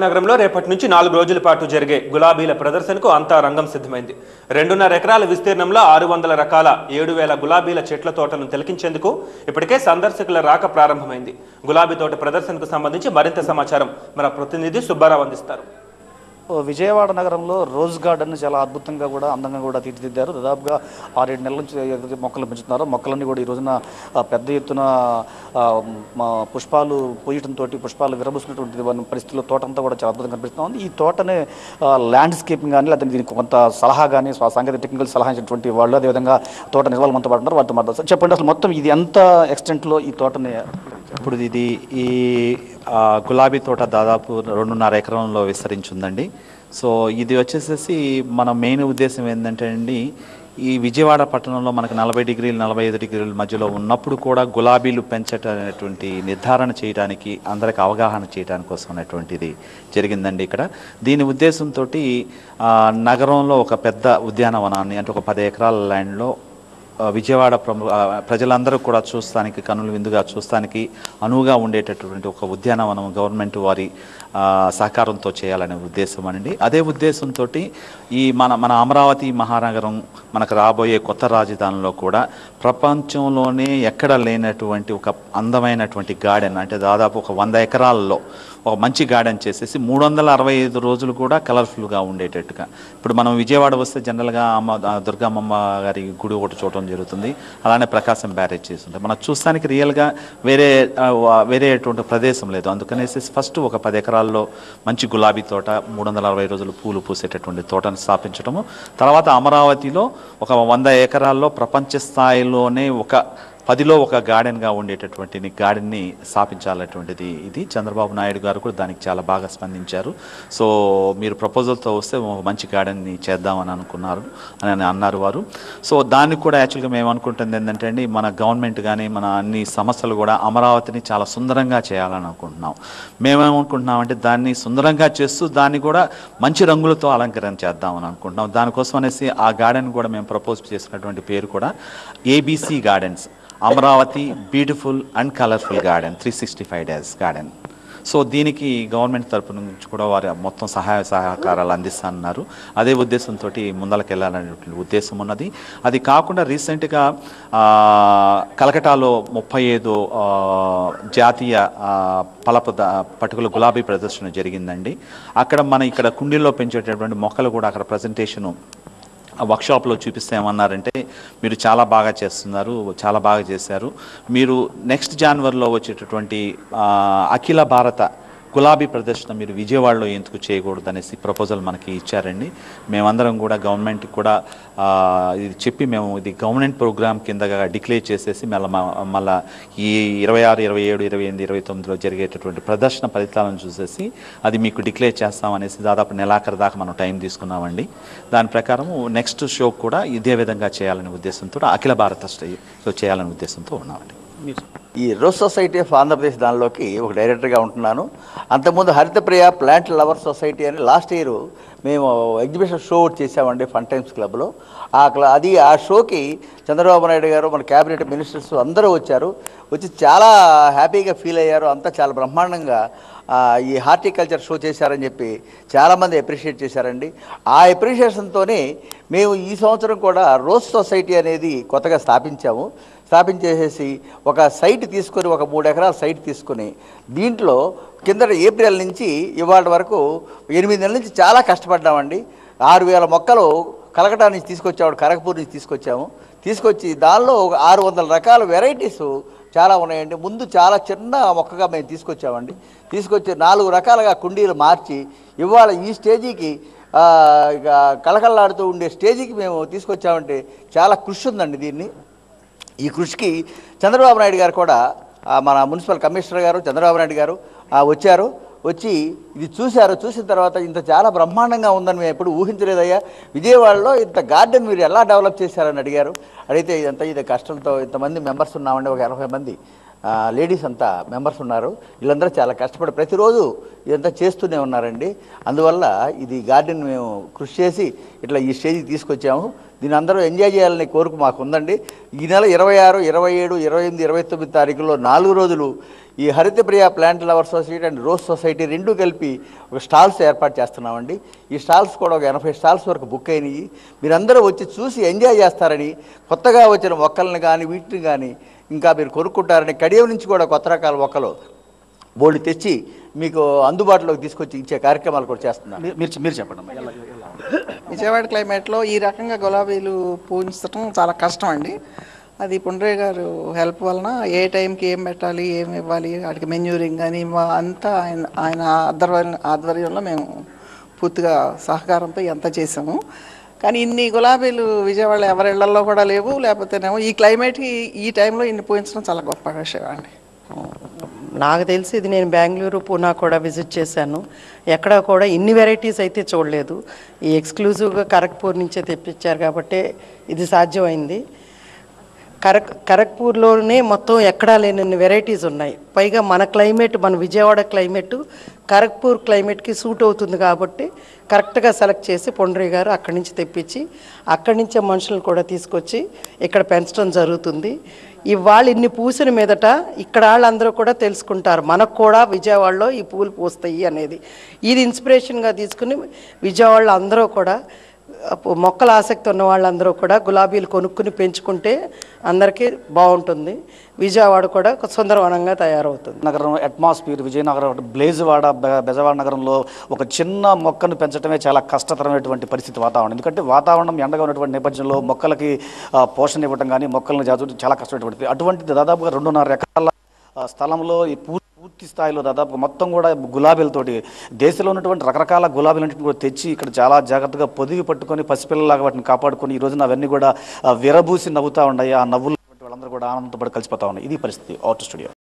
నగరంలో రేపటి నుంచి 4 రోజుల పాటు జరిగే గులాబీల ప్రదర్శనకు అంతా రంగం సిద్ధమైంది. 2.5 ఎకరాల విస్తీర్ణంలో 600 రకాల 7,000 గులాబీల చెట్ల తోటలను తిలకించేందుకు ఇప్పటికే సందర్శకుల రాక ప్రారంభమైంది. గులాబీ తోట ప్రదర్శనకు సంబంధించి మరింత సమాచారం మన ప్రతినిధి సుబ్బారావు అందిస్తారు. విజయవాడ నగరంలో రోజ్ గార్డెన్ చాలా అద్భుతంగా కూడా అందంగా కూడా తీర్చిదిద్దారు. దాదాపుగా 6-7 నెలల నుంచి మొక్కలు పెంచుతున్నారు. మొక్కలన్నీ కూడా ఈ రోజున పెద్ద ఎత్తున పుష్పాలు పూయటంతో పుష్పాలు విరబూసినటువంటి పరిస్థితుల్లో తోట అంతా కూడా చాలా అద్భుతంగా కనిపిస్తుంది. ఈ తోటని ల్యాండ్స్కేపింగ్ కానీ లేదా దీనికి కొంత సలహా కానీ సాంకేతిక టెక్నికల్ సలహా ఇచ్చినటువంటి వాళ్ళు అదేవిధంగా తోట నిర్వహణ మనతో పాటున్నారు. వాటితో మాట్లాడారు. చెప్పండి, అసలు మొత్తం ఇది ఎంత ఎక్స్టెంట్లో ఈ తోటని? ఇప్పుడు ఈ గులాబీ తోట దాదాపు 2.5 ఎకరంలో విస్తరించిందండి. సో ఇది వచ్చేసేసి మన మెయిన్ ఉద్దేశం ఏంటంటే అండి, ఈ విజయవాడ పట్టణంలో మనకు 40 డిగ్రీలు 45 డిగ్రీల మధ్యలో ఉన్నప్పుడు కూడా గులాబీలు పెంచటటువంటి నిర్ధారణ చేయడానికి అందరికి అవగాహన చేయడానికి కోసం అనేటువంటిది జరిగిందండి ఇక్కడ. దీని ఉద్దేశంతో నగరంలో ఒక పెద్ద ఉద్యానవనాన్ని అంటే ఒక 10 ఎకరాల ల్యాండ్లో విజయవాడ ప్రజలందరూ కూడా చూస్తానికి కనులు విందుగా చూస్తానికి అనువుగా ఉండేటటువంటి ఒక ఉద్యానవనం గవర్నమెంట్ వారి సహకారంతో చేయాలనే ఉద్దేశం అండి. అదే ఉద్దేశంతో ఈ మన అమరావతి మహానగరం మనకు రాబోయే కొత్త రాజధానిలో కూడా ప్రపంచంలోనే ఎక్కడ లేనటువంటి ఒక అందమైనటువంటి గార్డెన్ అంటే దాదాపు ఒక 100 ఎకరాల్లో ఒక మంచి గార్డెన్ చేసేసి 365 రోజులు కూడా కలర్ఫుల్గా ఉండేటట్టుగా. ఇప్పుడు మనం విజయవాడ వస్తే జనరల్గా దుర్గమ్మ గారి గుడి ఒకటి చూడటం జరుగుతుంది. అలానే ప్రకాశం బ్యారేజ్ చేస్తుంటాయి. మనం చూస్తానికి రియల్గా వేరేటువంటి ప్రదేశం లేదు. అందుకనేసి ఫస్ట్ ఒక 10 ఎకరాల్లో మంచి గులాబీ తోట 360 రోజులు పూలు పూసేటటువంటి తోటను స్థాపించడము, తర్వాత అమరావతిలో ఒక 100 ఎకరాల్లో ప్రపంచ స్థాయిలోనే ఒక 10లో ఒక గార్డెన్గా ఉండేటటువంటి గార్డెన్ని స్థాపించాలటువంటిది ఇది. చంద్రబాబు నాయుడు గారు కూడా దానికి చాలా బాగా స్పందించారు. సో మీరు ప్రపోజల్తో వస్తే ఒక మంచి గార్డెన్ని చేద్దామని అన్నారు వారు. సో దానికి కూడా యాక్చువల్గా మేము అనుకుంటుంది ఏంటంటే అండి, మన గవర్నమెంట్ కానీ మన అన్ని సంస్థలు కూడా అమరావతిని చాలా సుందరంగా చేయాలని అనుకుంటున్నాం. మేమేమనుకుంటున్నామంటే దాన్ని సుందరంగా చేస్తూ దాన్ని కూడా మంచి రంగులతో అలంకరణ చేద్దామని అనుకుంటున్నాం. దానికోసం అనేసి ఆ గార్డెన్ కూడా మేము ప్రపోజ్ చేసినటువంటి పేరు కూడా ABC gardens, Amaravati beautiful and colourful garden 365 days garden. So దీనికి గవర్నమెంట్ తరపు నుంచి కూడా వారి మొత్తం సహాయ సహకారాలు అందిస్తున్నారు. అదే ఉద్దేశంతో ముందలకు వెళ్ళాలనే ఉద్దేశం ఉన్నది. అది కాకుండా రీసెంట్గా కలకటాలో 35 జాతీయ పట్టుకుల గులాబీ ప్రదర్శన జరిగిందండి. అక్కడ ఇక్కడ కుండీల్లో పెంచేటటువంటి మొక్కలు కూడా అక్కడ ప్రజెంటేషను వర్క్షాప్లో చూపిస్తే ఏమన్నారంటే, మీరు చాలా బాగా చేస్తున్నారు, చాలా బాగా చేశారు, మీరు నెక్స్ట్ జనవరిలో వచ్చేటటువంటి అఖిల భారత గులాబీ ప్రదర్శన మీరు విజయవాడలో ఎందుకు చేయకూడదు అనేసి ప్రపోజల్ మనకి ఇచ్చారండి. మేమందరం కూడా గవర్నమెంట్ కూడా ఇది చెప్పి మేము ఇది గవర్నమెంట్ ప్రోగ్రామ్ కిందగా డిక్లేర్ చేసేసి మళ్ళీ ఈ 26, 27, 28, 29లో జరిగేటటువంటి ప్రదర్శన ఫలితాలను చూసేసి అది మీకు డిక్లేర్ చేస్తామనేసి దాదాపు నెలాఖరు దాకా మనం టైం తీసుకున్నామండి. దాని ప్రకారము నెక్స్ట్ షో కూడా ఇదే విధంగా చేయాలనే ఉద్దేశంతో అఖిల భారత స్థాయిలో చేయాలనే ఉద్దేశంతో ఉన్నామండి. ఈ రోజ్ సొసైటీ ఆఫ్ ఆంధ్రప్రదేశ్ దానిలోకి ఒక డైరెక్టర్గా ఉంటున్నాను. అంతకుముందు హరితప్రియ ప్లాంట్ లవర్ సొసైటీ అని లాస్ట్ ఇయర్ మేము ఎగ్జిబిషన్ షో ఒకటి చేసామండి ఫన్ టైమ్స్ క్లబ్లో. ఆ షోకి చంద్రబాబు నాయుడు గారు మన క్యాబినెట్ మినిస్టర్స్ అందరూ వచ్చి చాలా హ్యాపీగా ఫీల్ అయ్యారు. అంతా చాలా బ్రహ్మాండంగా ఈ హార్టికల్చర్ షో చేశారని చెప్పి చాలామంది అప్రిషియేట్ చేశారండి. ఆ అప్రిషియేషన్తోనే మేము ఈ సంవత్సరం కూడా రోజ్ సొసైటీ అనేది కొత్తగా స్థాపించేసేసి ఒక సైట్ తీసుకొని ఒక 3 ఎకరాల సైట్ తీసుకొని దీంట్లో కింద ఏప్రిల్ నుంచి ఇవాళ వరకు 8 నెలల నుంచి చాలా కష్టపడ్డామండి. 6,000 మొక్కలు కలకటా నుంచి కరగపూర్ నుంచి తీసుకొచ్చి దానిలో ఒక 600 రకాల వెరైటీస్ చాలా ఉన్నాయండి. ముందు చాలా చిన్న మొక్కగా మేము తీసుకొచ్చి 4 రకాలుగా కుండీలు మార్చి ఇవాళ ఈ స్టేజీకి కలకల్లాడుతూ ఉండే స్టేజీకి మేము తీసుకొచ్చామంటే చాలా కృషి ఉందండి. ఈ కృషికి చంద్రబాబు నాయుడు గారు కూడా మన మున్సిపల్ కమిషనర్ గారు చంద్రబాబు నాయుడు గారు వచ్చి ఇది చూసిన తర్వాత ఇంత చాలా బ్రహ్మాండంగా ఉందని మేము ఎప్పుడు ఊహించలేదయ్యా, విజయవాడలో ఇంత గార్డెన్ మీరు ఎలా డెవలప్ చేశారని అడిగితే ఇది కష్టంతో ఇంతమంది మెంబర్స్ ఉన్నామండి, ఒక 80 మంది లేడీస్ అంతా మెంబర్స్ ఉన్నారు. వీళ్ళందరూ చాలా కష్టపడి ప్రతిరోజు ఇదంతా చేస్తూనే ఉన్నారండి. అందువల్ల ఇది గార్డెన్ మేము కృషి చేసి ఇట్లా ఈ స్టేజ్కి తీసుకొచ్చాము. దీని అందరూ ఎంజాయ్ చేయాలనే కోరిక మాకు ఉందండి. ఈ నెల 26, 27, 28, 29 తారీఖుల్లో 4 రోజులు ఈ Haritapriya plant lover society and rose society రెండూ కలిపి ఒక స్టాల్స్ ఏర్పాటు చేస్తున్నామండి. ఈ స్టాల్స్ కూడా ఒక 80 స్టాల్స్ వరకు బుక్ అయినాయి. మీరందరూ వచ్చి చూసి ఎంజాయ్ చేస్తారని, కొత్తగా వచ్చిన మొక్కల్ని కానీ వీటిని కానీ ఇంకా మీరు కొనుక్కుంటారని కడియం నుంచి కూడా కొత్త రకాల మొక్కలు బోర్డు తెచ్చి మీకు అందుబాటులోకి తీసుకొచ్చి ఇచ్చే కార్యక్రమాలు కూడా చేస్తున్నాం. మీరు చెప్పండి. విజయవాడ క్లైమేట్లో ఈ రకంగా గులాబీలు పూజించడం చాలా కష్టం అండి. అది పుండ్రే గారు హెల్ప్ వలన ఏ టైంకి ఏం పెట్టాలి, ఏం ఇవ్వాలి, వాటికి మెన్యూరింగ్ కానీ అంతా ఆయన ఆధ్వర్యంలో మేము పూర్తిగా సహకారంతో ఎంత చేసాము. కానీ ఇన్ని గులాబీలు విజయవాడలో ఎవరిళ్లలో కూడా లేవు. లేకపోతేనేమో ఈ క్లైమేట్కి ఈ టైంలో ఇన్ని పూజించడం చాలా గొప్ప విషయం అండి. నాకు తెలిసి ఇది నేను బెంగళూరు, పూనా కూడా విజిట్ చేశాను. ఎక్కడ కూడా ఇన్ని వెరైటీస్ అయితే చూడలేదు. ఈ ఎక్స్క్లూజివ్గా ఖరగ్పూర్ నుంచే తెప్పించారు కాబట్టి ఇది సాధ్యమైంది. ఖరగ్పూర్లోనే మొత్తం ఎక్కడా లేని వెరైటీస్ ఉన్నాయి. పైగా మన క్లైమేట్, మన విజయవాడ క్లైమేట్ ఖరగ్పూర్ క్లైమేట్కి సూట్ అవుతుంది కాబట్టి కరెక్ట్గా సెలెక్ట్ చేసి పొండ్రి గారు అక్కడి నుంచి తెప్పించి అక్కడి నుంచే మనుషులను కూడా తీసుకొచ్చి ఇక్కడ పెంచడం జరుగుతుంది. ఇవాళ ఇన్ని పూసిన మీదట ఇక్కడ వాళ్ళందరూ కూడా తెలుసుకుంటారు మనకు కూడా విజయవాడలో ఈ పూలు పూస్తాయి అనేది. ఇది ఇన్స్పిరేషన్గా తీసుకుని విజయవాడలో అందరూ కూడా మొక్కల ఆసక్తి ఉన్న వాళ్ళందరూ కూడా గులాబీలు కొనుక్కుని పెంచుకుంటే అందరికీ బాగుంటుంది. విజయవాడ కూడా సుందరవనంగా తయారవుతుంది. నగరం అట్మాస్ఫియర్, విజయనగరం, బ్లేజువాడ, బెజవాడ నగరంలో ఒక చిన్న మొక్కను పెంచడమే చాలా కష్టతరమైనటువంటి పరిస్థితి వాతావరణం. ఎందుకంటే వాతావరణం ఎండగా ఉన్నటువంటి నేపథ్యంలో మొక్కలకి పోషణ ఇవ్వడం కానీ మొక్కలను జాగ్రత్త చాలా కష్టమైనటువంటిది. అటువంటిది దాదాపుగా 2.5 ఎకరాల స్థలంలో ఈ పూర్తి స్థాయిలో దాదాపు మొత్తం కూడా గులాబీలతోటి దేశంలో ఉన్నటువంటి రకరకాల గులాబీలన్నింటిని కూడా తెచ్చి ఇక్కడ చాలా జాగ్రత్తగా పొదిగి పట్టుకొని పసిపిల్లలాగా వాటిని కాపాడుకొని ఈ రోజున అవన్నీ కూడా విరబూసి నవ్వుతూ ఉన్నాయి. ఆ నవ్వులు వాళ్ళందరూ కూడా ఆనందంతో పాటు కలిసిపోతా ఉన్నాయి. ఇది పరిస్థితి. Out studio.